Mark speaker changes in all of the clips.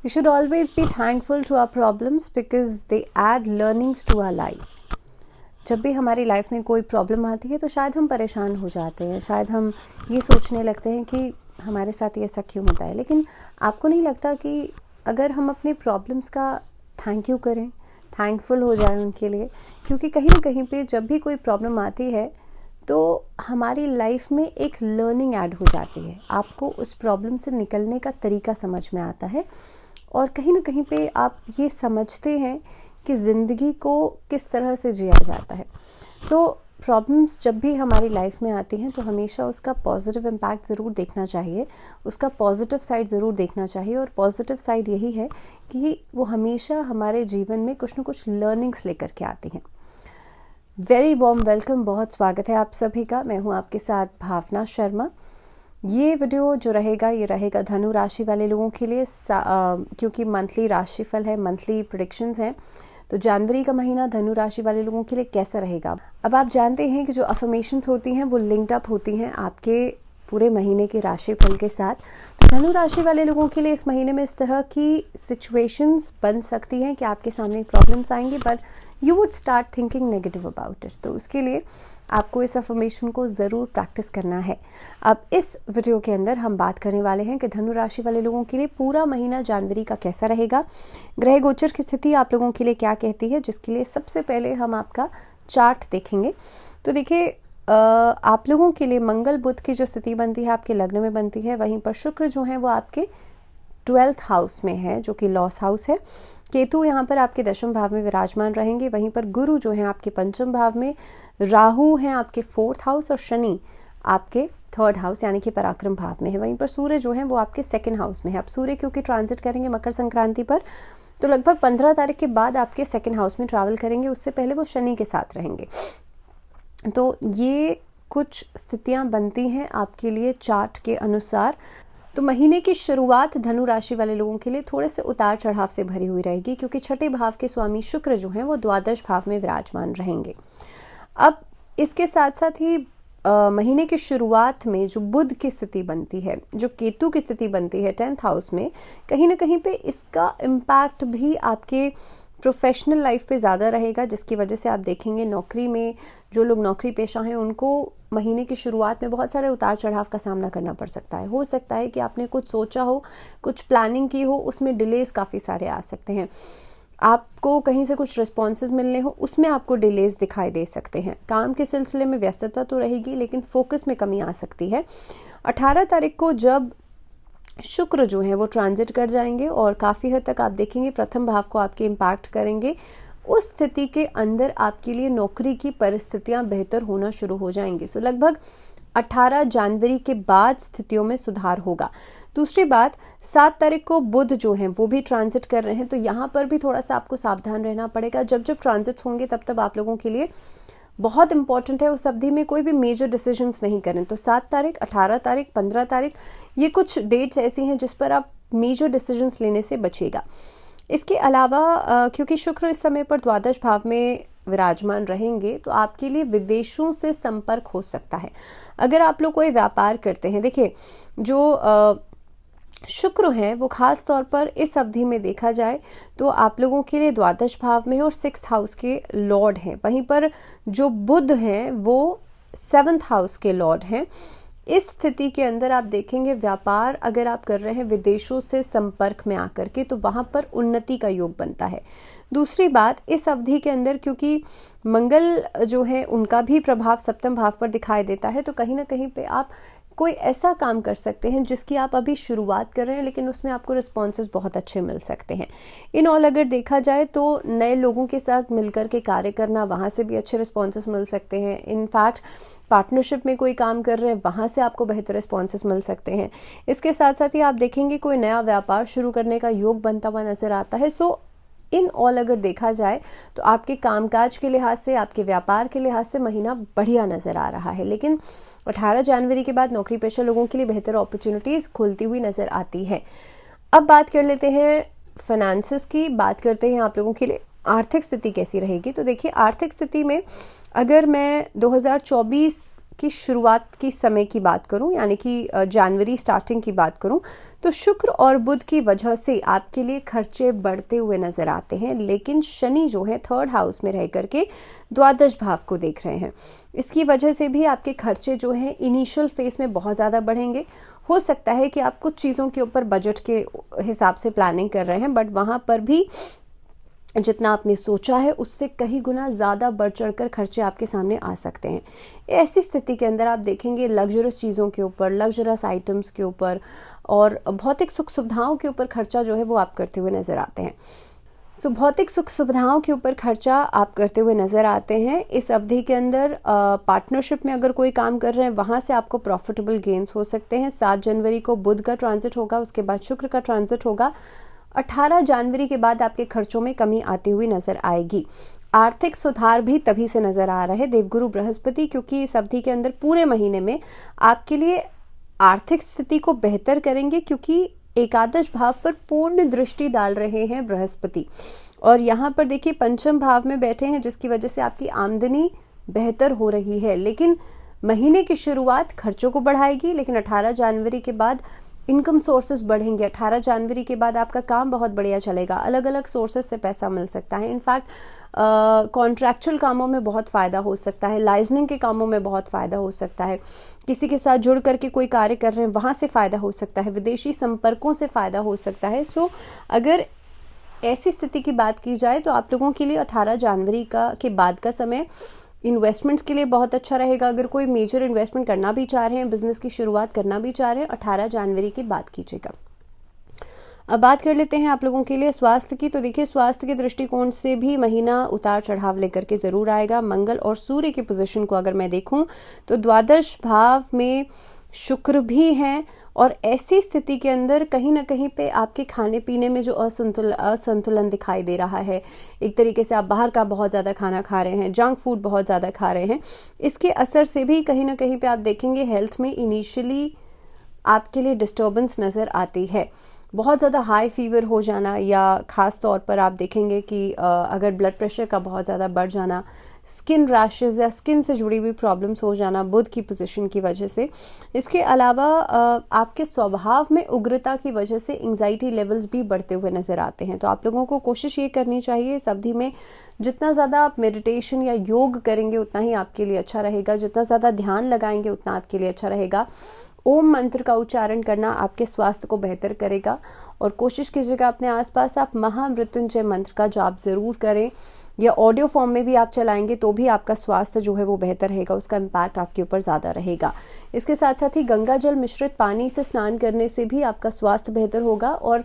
Speaker 1: We should always be thankful to our problems because they add learnings to our life. जब भी हमारी life में कोई problem आती है तो शायद हम परेशान हो जाते हैं, शायद हम ये सोचने लगते हैं कि हमारे साथ ये ऐसा क्यों होता है। लेकिन आपको नहीं लगता कि अगर हम अपने प्रॉब्लम्स का थैंक यू करें, थैंकफुल हो जाएं उनके लिए, क्योंकि कहीं ना कहीं पे जब भी कोई प्रॉब्लम आती है तो हमारी लाइफ में एक लर्निंग ऐड हो जाती है। आपको उस प्रॉब्लम से निकलने का तरीका समझ में आता है और कहीं ना कहीं पे आप ये समझते हैं कि ज़िंदगी को किस तरह से जिया जाता है। प्रॉब्लम्स जब भी हमारी लाइफ में आती हैं तो हमेशा उसका पॉजिटिव इम्पैक्ट ज़रूर देखना चाहिए, उसका पॉजिटिव साइड ज़रूर देखना चाहिए। और पॉजिटिव साइड यही है कि वो हमेशा हमारे जीवन में कुछ ना कुछ लर्निंग्स लेकर के आती हैं। वेरी वार्म वेलकम, बहुत स्वागत है आप सभी का। मैं हूँ आपके साथ भावना शर्मा। ये वीडियो जो रहेगा ये रहेगा धनु राशि वाले लोगों के लिए, क्योंकि मंथली राशिफल है, मंथली प्रेडिक्शंस हैं। तो जनवरी का महीना धनु राशि वाले लोगों के लिए कैसा रहेगा। अब आप जानते हैं कि जो अफर्मेशंस होती हैं वो लिंक्ड अप होती हैं आपके पूरे महीने के राशिफल के साथ। तो धनु राशि वाले लोगों के लिए इस महीने में इस तरह की सिचुएशंस बन सकती हैं कि आपके सामने प्रॉब्लम्स आएंगी, but you would start thinking negative about it. तो उसके लिए आपको इस अफर्मेशन को ज़रूर प्रैक्टिस करना है। अब इस वीडियो के अंदर हम बात करने वाले हैं कि धनु राशि वाले लोगों के लिए पूरा महीना जनवरी का कैसा रहेगा, ग्रह गोचर की स्थिति आप लोगों के लिए क्या कहती है, जिसके लिए सबसे पहले हम आपका चार्ट देखेंगे। तो देखिए, आप लोगों के लिए मंगल बुध की जो स्थिति बनती है आपके लग्न में बनती है, वहीं पर शुक्र जो है वो आपके 12th हाउस में है जो कि लॉस हाउस है। केतु यहाँ पर आपके 10वें भाव में विराजमान रहेंगे। वहीं पर गुरु जो है आपके 5वें भाव में, राहु हैं आपके 4th हाउस और शनि आपके 3rd हाउस यानी कि पराक्रम भाव में है। वहीं पर सूर्य जो है वो आपके 2nd हाउस में है। अब सूर्य क्योंकि ट्रांजिट करेंगे मकर संक्रांति पर, तो लगभग 15 तारीख के बाद आपके 2nd हाउस में ट्रैवल करेंगे। उससे पहले वो शनि के साथ रहेंगे। तो ये कुछ स्थितियां बनती हैं आपके लिए चार्ट के अनुसार। तो महीने की शुरुआत धनु राशि वाले लोगों के लिए थोड़े से उतार चढ़ाव से भरी हुई रहेगी, क्योंकि 6ठे भाव के स्वामी शुक्र जो हैं वो द्वादश भाव में विराजमान रहेंगे। अब इसके साथ साथ ही महीने की शुरुआत में जो बुध की स्थिति बनती है, जो केतु की स्थिति बनती है 10th हाउस में, कहीं ना कहीं पे इसका इम्पैक्ट भी आपके प्रोफेशनल लाइफ पे ज़्यादा रहेगा, जिसकी वजह से आप देखेंगे नौकरी में जो लोग नौकरी पेशा हैं उनको महीने की शुरुआत में बहुत सारे उतार चढ़ाव का सामना करना पड़ सकता है। हो सकता है कि आपने कुछ सोचा हो, कुछ प्लानिंग की हो, उसमें डिलेज काफ़ी सारे आ सकते हैं। आपको कहीं से कुछ रिस्पॉन्सेज मिलने हो, उसमें आपको डिलेज दिखाई दे सकते हैं। काम के सिलसिले में व्यस्तता तो रहेगी, लेकिन फोकस में कमी आ सकती है। 18 तारीख को जब शुक्र जो है वो ट्रांजिट कर जाएंगे और काफ़ी हद तक आप देखेंगे प्रथम भाव को आपके इम्पैक्ट करेंगे। उस स्थिति के अंदर आपके लिए नौकरी की परिस्थितियां बेहतर होना शुरू हो जाएंगी। सो लगभग 18 जनवरी के बाद स्थितियों में सुधार होगा। दूसरी बात, 7 तारीख को बुध जो हैं वो भी ट्रांजिट कर रहे हैं, तो यहाँ पर भी थोड़ा सा आपको सावधान रहना पड़ेगा। जब जब ट्रांजिट्स होंगे तब तब आप लोगों के लिए बहुत इंपॉर्टेंट है उस अवधि में कोई भी मेजर डिसीजंस नहीं करें। तो 7 तारीख, 18 तारीख, 15 तारीख, ये कुछ डेट्स ऐसी हैं जिस पर आप मेजर डिसीजंस लेने से बचेगा। इसके अलावा क्योंकि शुक्र इस समय पर द्वादश भाव में विराजमान रहेंगे, तो आपके लिए विदेशों से संपर्क हो सकता है। अगर आप लोग कोई व्यापार करते हैं, देखिए जो शुक्र है वो खास तौर पर इस अवधि में देखा जाए तो आप लोगों के लिए द्वादश भाव में और 6th हाउस के लॉर्ड हैं। वहीं पर जो बुध हैं वो 7th हाउस के लॉर्ड हैं। इस स्थिति के अंदर आप देखेंगे व्यापार अगर आप कर रहे हैं विदेशों से संपर्क में आकर के, तो वहाँ पर उन्नति का योग बनता है। दूसरी बात, इस अवधि के अंदर क्योंकि मंगल जो है उनका भी प्रभाव 7वें भाव पर दिखाई देता है, तो कहीं ना कहीं पे आप कोई ऐसा काम कर सकते हैं जिसकी आप अभी शुरुआत कर रहे हैं, लेकिन उसमें आपको रिस्पॉन्सेज बहुत अच्छे मिल सकते हैं। इन ऑल अगर देखा जाए तो नए लोगों के साथ मिलकर के कार्य करना, वहाँ से भी अच्छे रिस्पॉन्सेज मिल सकते हैं। इनफैक्ट पार्टनरशिप में कोई काम कर रहे हैं, वहाँ से आपको बेहतर रिस्पॉन्सेज मिल सकते हैं। इसके साथ साथ ही आप देखेंगे कोई नया व्यापार शुरू करने का योग बनता हुआ नजर आता है। सो इन ऑल अगर देखा जाए तो आपके कामकाज के लिहाज से, आपके व्यापार के लिहाज से महीना बढ़िया नज़र आ रहा है। लेकिन 18 जनवरी के बाद नौकरी पेशा लोगों के लिए बेहतर अपॉर्चुनिटीज़ खुलती हुई नज़र आती है। अब बात कर लेते हैं फाइनेंसेस की, बात करते हैं आप लोगों के लिए आर्थिक स्थिति कैसी रहेगी। तो देखिए, आर्थिक स्थिति में अगर मैं 2024 की शुरुआत की समय की बात करूं, यानी कि जनवरी स्टार्टिंग की बात करूं, तो शुक्र और बुध की वजह से आपके लिए खर्चे बढ़ते हुए नजर आते हैं। लेकिन शनि जो है 3rd हाउस में रह करके द्वादश भाव को देख रहे हैं, इसकी वजह से भी आपके खर्चे जो हैं इनिशियल फेज में बहुत ज़्यादा बढ़ेंगे। हो सकता है कि आप कुछ चीज़ों के ऊपर बजट के हिसाब से प्लानिंग कर रहे हैं, बट वहाँ पर भी जितना आपने सोचा है उससे कई गुना ज़्यादा बढ़ चढ़कर खर्चे आपके सामने आ सकते हैं। ऐसी स्थिति के अंदर आप देखेंगे लग्जरस चीज़ों के ऊपर, लग्जरस आइटम्स के ऊपर और भौतिक सुख सुविधाओं के ऊपर खर्चा जो है वो आप करते हुए नज़र आते हैं। भौतिक सुख सुविधाओं के ऊपर खर्चा आप करते हुए नज़र आते हैं। इस अवधि के अंदर पार्टनरशिप में अगर कोई काम कर रहे हैं वहाँ से आपको प्रॉफिटेबल गेन्स हो सकते हैं। 7 जनवरी को बुध का ट्रांजिट होगा, उसके बाद शुक्र का ट्रांजिट होगा। 18 जनवरी के बाद आपके खर्चों में कमी आती हुई नजर आएगी। आर्थिक सुधार भी तभी से नजर आ रहा है देवगुरु बृहस्पति, क्योंकि इस अवधि के अंदर पूरे महीने में आपके लिए आर्थिक स्थिति को बेहतर करेंगे, क्योंकि एकादश भाव पर पूर्ण दृष्टि डाल रहे हैं बृहस्पति। और यहाँ पर देखिए पंचम भाव में बैठे हैं, जिसकी वजह से आपकी आमदनी बेहतर हो रही है। लेकिन महीने की शुरुआत खर्चों को बढ़ाएगी, लेकिन 18 जनवरी के बाद इनकम सोर्सेज बढ़ेंगे। 18 जनवरी के बाद आपका काम बहुत बढ़िया चलेगा, अलग अलग सोर्सेज से पैसा मिल सकता है। इनफैक्ट कॉन्ट्रैक्चुअल कामों में बहुत फ़ायदा हो सकता है, लाइजनिंग के कामों में बहुत फ़ायदा हो सकता है, किसी के साथ जुड़ करके कोई कार्य कर रहे हैं वहाँ से फ़ायदा हो सकता है, विदेशी संपर्कों से फ़ायदा हो सकता है। अगर ऐसी स्थिति की बात की जाए तो आप लोगों के लिए 18 जनवरी के बाद का समय इन्वेस्टमेंट्स के लिए बहुत अच्छा रहेगा। अगर कोई मेजर इन्वेस्टमेंट करना भी चाह रहे हैं, बिजनेस की शुरुआत करना भी चाह रहे हैं, 18 जनवरी की बात कीजिएगा। अब बात कर लेते हैं आप लोगों के लिए स्वास्थ्य की। तो देखिए स्वास्थ्य के दृष्टिकोण से भी महीना उतार चढ़ाव लेकर के ज़रूर आएगा। मंगल और सूर्य की पोजीशन को अगर मैं देखूं तो द्वादश भाव में शुक्र भी हैं, और ऐसी स्थिति के अंदर कहीं ना कहीं पे आपके खाने पीने में जो असंतुलन दिखाई दे रहा है, एक तरीके से आप बाहर का बहुत ज़्यादा खाना खा रहे हैं, जंक फूड बहुत ज़्यादा खा रहे हैं, इसके असर से भी कहीं ना कहीं पे आप देखेंगे हेल्थ में इनिशियली आपके लिए डिस्टर्बेंस नज़र आती है। बहुत ज़्यादा हाई फीवर हो जाना, या ख़ास तौर पर आप देखेंगे कि अगर ब्लड प्रेशर का बहुत ज़्यादा बढ़ जाना, स्किन रैशेस या स्किन से जुड़ी हुई प्रॉब्लम्स हो जाना बुध की पोजीशन की वजह से। इसके अलावा आपके स्वभाव में उग्रता की वजह से एंजाइटी लेवल्स भी बढ़ते हुए नज़र आते हैं। तो आप लोगों को कोशिश ये करनी चाहिए इस अवधि में, जितना ज़्यादा आप मेडिटेशन या योग करेंगे उतना ही आपके लिए अच्छा रहेगा, जितना ज़्यादा ध्यान लगाएंगे उतना आपके लिए अच्छा रहेगा। ओम मंत्र का उच्चारण करना आपके स्वास्थ्य को बेहतर करेगा, और कोशिश कीजिएगा अपने आसपास आप महामृत्युंजय मंत्र का जाप ज़रूर करें, या ऑडियो फॉर्म में भी आप चलाएंगे तो भी आपका स्वास्थ्य जो है वो बेहतर रहेगा, उसका इम्पैक्ट आपके ऊपर ज़्यादा रहेगा। इसके साथ साथ ही गंगा जल मिश्रित पानी से स्नान करने से भी आपका स्वास्थ्य बेहतर होगा, और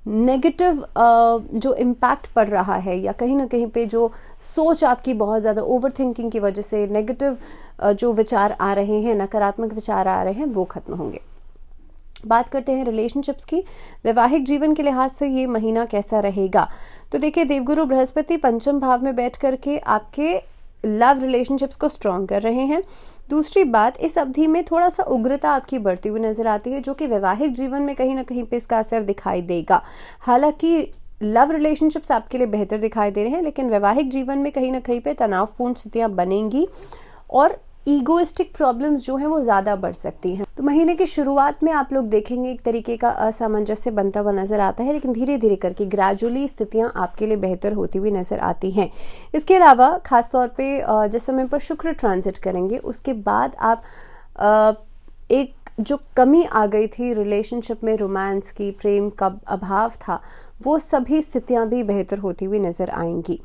Speaker 1: नेगेटिव जो इम्पैक्ट पड़ रहा है, या कहीं ना कहीं पे जो सोच आपकी बहुत ज़्यादा ओवर थिंकिंग की वजह से नेगेटिव जो विचार आ रहे हैं, नकारात्मक विचार आ रहे हैं, वो खत्म होंगे। बात करते हैं रिलेशनशिप्स की। वैवाहिक जीवन के लिहाज से ये महीना कैसा रहेगा? तो देखिए देवगुरु बृहस्पति पंचम भाव में बैठ करके आपके लव रिलेशनशिप्स को स्ट्रॉन्ग कर रहे हैं। दूसरी बात, इस अवधि में थोड़ा सा उग्रता आपकी बढ़ती हुई नजर आती है, जो कि वैवाहिक जीवन में कहीं ना कहीं पे इसका असर दिखाई देगा। हालांकि लव रिलेशनशिप्स आपके लिए बेहतर दिखाई दे रहे हैं, लेकिन वैवाहिक जीवन में कहीं ना कहीं पे तनावपूर्ण स्थितियां बनेंगी, और ईगोइस्टिक प्रॉब्लम्स जो हैं वो ज़्यादा बढ़ सकती हैं। तो महीने की शुरुआत में आप लोग देखेंगे एक तरीके का असामंजस्य बनता हुआ नज़र आता है, लेकिन धीरे धीरे करके ग्रेजुअली स्थितियां आपके लिए बेहतर होती हुई नज़र आती हैं। इसके अलावा खासतौर पे जिस समय पर शुक्र ट्रांजिट करेंगे उसके बाद आप एक जो कमी आ गई थी रिलेशनशिप में, रोमांस की, प्रेम का अभाव था, वो सभी स्थितियाँ भी बेहतर होती हुई नज़र आएंगी।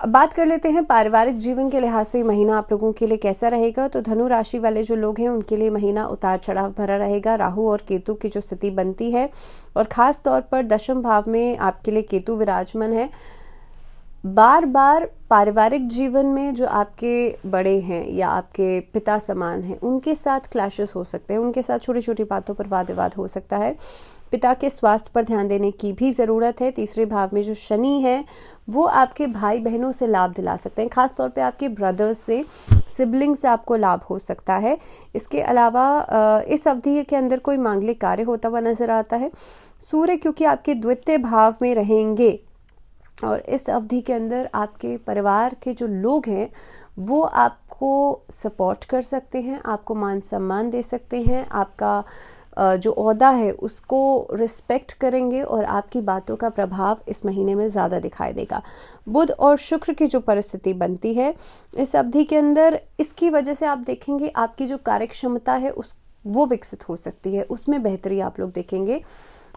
Speaker 1: अब बात कर लेते हैं पारिवारिक जीवन के लिहाज से महीना आप लोगों के लिए कैसा रहेगा। तो धनु राशि वाले जो लोग हैं उनके लिए महीना उतार चढ़ाव भरा रहेगा। राहु और केतु की जो स्थिति बनती है, और ख़ास तौर पर दशम भाव में आपके लिए केतु विराजमान है। बार बार पारिवारिक जीवन में जो आपके बड़े हैं या आपके पिता समान हैं उनके साथ क्लैशेस हो सकते हैं, उनके साथ छोटी छोटी बातों पर वाद विवाद हो सकता है। पिता के स्वास्थ्य पर ध्यान देने की भी ज़रूरत है। तीसरे भाव में जो शनि है वो आपके भाई बहनों से लाभ दिला सकते हैं, खासतौर पे आपके ब्रदर्स से, सिबलिंग से आपको लाभ हो सकता है। इसके अलावा इस अवधि के अंदर कोई मांगलिक कार्य होता हुआ नजर आता है। सूर्य क्योंकि आपके द्वितीय भाव में रहेंगे और इस अवधि के अंदर आपके परिवार के जो लोग हैं वो आपको सपोर्ट कर सकते हैं, आपको मान सम्मान दे सकते हैं, आपका जो ओहदा है उसको रिस्पेक्ट करेंगे और आपकी बातों का प्रभाव इस महीने में ज़्यादा दिखाई देगा। बुध और शुक्र की जो परिस्थिति बनती है इस अवधि के अंदर, इसकी वजह से आप देखेंगे आपकी जो कार्यक्षमता है वो विकसित हो सकती है, उसमें बेहतरी आप लोग देखेंगे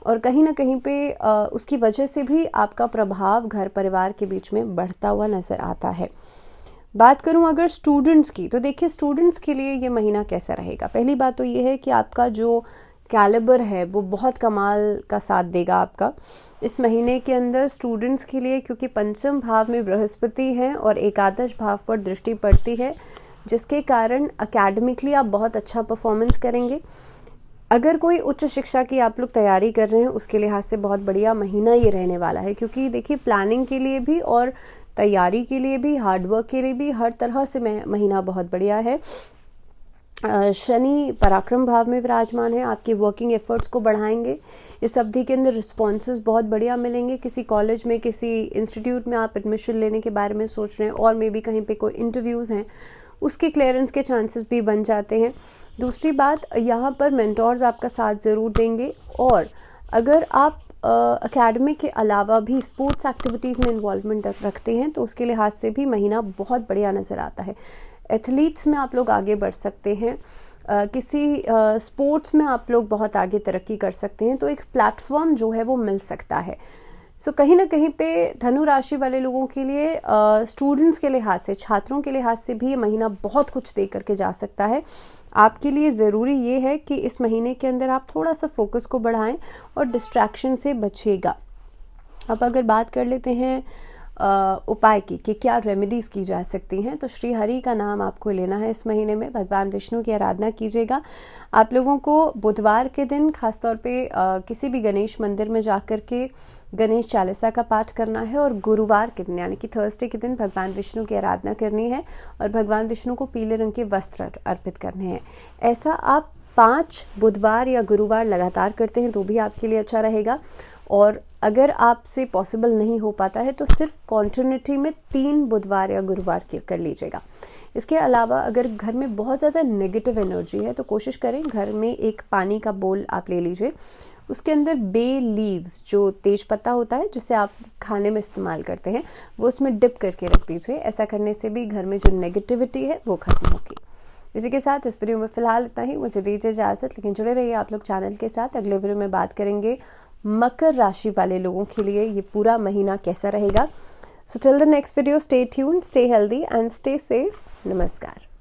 Speaker 1: और कहीं ना कहीं पे उसकी वजह से भी आपका प्रभाव घर परिवार के बीच में बढ़ता हुआ नज़र आता है। बात करूं अगर स्टूडेंट्स की, तो देखिए स्टूडेंट्स के लिए ये महीना कैसा रहेगा। पहली बात तो ये है कि आपका जो कैलिबर है वो बहुत कमाल का साथ देगा आपका इस महीने के अंदर स्टूडेंट्स के लिए, क्योंकि पंचम भाव में बृहस्पति है और एकादश भाव पर दृष्टि पड़ती है, जिसके कारण एकेडमिकली आप बहुत अच्छा परफॉर्मेंस करेंगे। अगर कोई उच्च शिक्षा की आप लोग तैयारी कर रहे हैं उसके लिहाज से बहुत बढ़िया महीना ये रहने वाला है, क्योंकि देखिए प्लानिंग के लिए भी और तैयारी के लिए भी, हार्डवर्क के लिए भी, हर तरह से महीना बहुत बढ़िया है। शनि पराक्रम भाव में विराजमान है, आपके वर्किंग एफर्ट्स को बढ़ाएंगे। इस अवधि के अंदर रिस्पॉन्सेज बहुत बढ़िया मिलेंगे। किसी कॉलेज में, किसी इंस्टीट्यूट में आप एडमिशन लेने के बारे में सोच रहे हैं और मे बी कहीं पे कोई इंटरव्यूज़ हैं, उसकी क्लियरेंस के चांसेस भी बन जाते हैं। दूसरी बात, यहाँ पर मेंटोर्स आपका साथ ज़रूर देंगे और अगर आप एकेडमिक के अलावा भी स्पोर्ट्स एक्टिविटीज़ में इन्वॉल्वमेंट रखते हैं तो उसके लिहाज से भी महीना बहुत बढ़िया नज़र आता है। एथलीट्स में आप लोग आगे बढ़ सकते हैं, किसी स्पोर्ट्स में आप लोग बहुत आगे तरक्की कर सकते हैं, तो एक प्लेटफॉर्म जो है वो मिल सकता है। सो कहीं ना कहीं पे धनु राशि वाले लोगों के लिए, स्टूडेंट्स के लिहाज से, छात्रों के लिहाज से भी ये महीना बहुत कुछ दे करके जा सकता है। आपके लिए ज़रूरी ये है कि इस महीने के अंदर आप थोड़ा सा फोकस को बढ़ाएं और डिस्ट्रैक्शन से बचिएगा। अब अगर बात कर लेते हैं उपाय की कि क्या रेमेडीज़ की जा सकती हैं, तो श्री हरि का नाम आपको लेना है इस महीने में, भगवान विष्णु की आराधना कीजिएगा। आप लोगों को बुधवार के दिन खासतौर पे किसी भी गणेश मंदिर में जाकर के गणेश चालीसा का पाठ करना है और गुरुवार के दिन यानी कि थर्सडे के दिन भगवान विष्णु की आराधना करनी है और भगवान विष्णु को पीले रंग के वस्त्र अर्पित करने हैं। ऐसा आप 5 बुधवार या गुरुवार लगातार करते हैं तो भी आपके लिए अच्छा रहेगा। और अगर आपसे पॉसिबल नहीं हो पाता है तो सिर्फ कॉन्टिन्यूटी में 3 बुधवार या गुरुवार कर लीजिएगा। इसके अलावा अगर घर में बहुत ज़्यादा नेगेटिव एनर्जी है तो कोशिश करें घर में एक पानी का बोल आप ले लीजिए, उसके अंदर बे लीव्स जो तेज पत्ता होता है जिसे आप खाने में इस्तेमाल करते हैं वो उसमें डिप करके रख दीजिए। ऐसा करने से भी घर में जो नेगेटिविटी है वो खत्म होगी। इसी के साथ इस वीडियो में फ़िलहाल इतना ही, मुझे दीजिए इजाज़त, लेकिन जुड़े रहिए आप लोग चैनल के साथ। अगले वीडियो में बात करेंगे मकर राशि वाले लोगों के लिए ये पूरा महीना कैसा रहेगा। So till the next video, stay tuned, stay healthy and stay safe. नमस्कार।